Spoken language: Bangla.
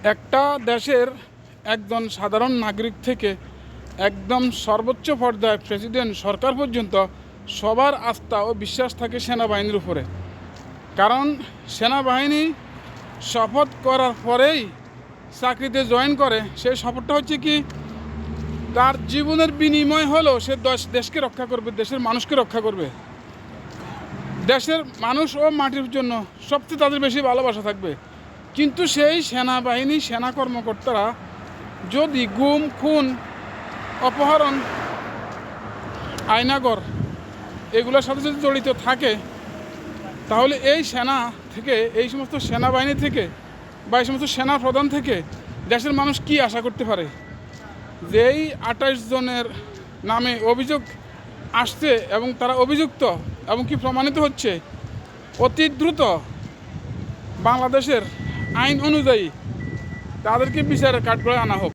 একটা দেশের একজন সাধারণ নাগরিক থেকে একদম সর্বোচ্চ পর্যায়ে প্রেসিডেন্ট সরকার পর্যন্ত সবার আস্থা ও বিশ্বাস থাকে সেনাবাহিনীর উপরে। কারণ সেনাবাহিনী শপথ করার পরেই চাকরিতে জয়েন করে। সেই শপথটা হচ্ছে কি, তার জীবনের বিনিময় হলেও সে দেশকে রক্ষা করবে, দেশের মানুষকে রক্ষা করবে। দেশের মানুষ ও মাটির জন্য সবচেয়ে তাদের বেশি ভালোবাসা থাকবে। কিন্তু সেই সেনাবাহিনী সেনা কর্মকর্তারা যদি গুম, খুন, অপহরণ, আয়নাগর এগুলোর সাথে যদি জড়িত থাকে, তাহলে এই সেনা থেকে, এই সমস্ত সেনাবাহিনী থেকে বা এই সমস্ত সেনা প্রধান থেকে দেশের মানুষ কি আশা করতে পারে? যেই 28 জনের নামে অভিযোগ আসছে এবং তারা অভিযুক্ত এবং কি প্রমাণিত হচ্ছে, অতি দ্রুত বাংলাদেশের আইন অনুযায়ী তাদেরকে বিচারের কাঠগড়ায় আনা হোক।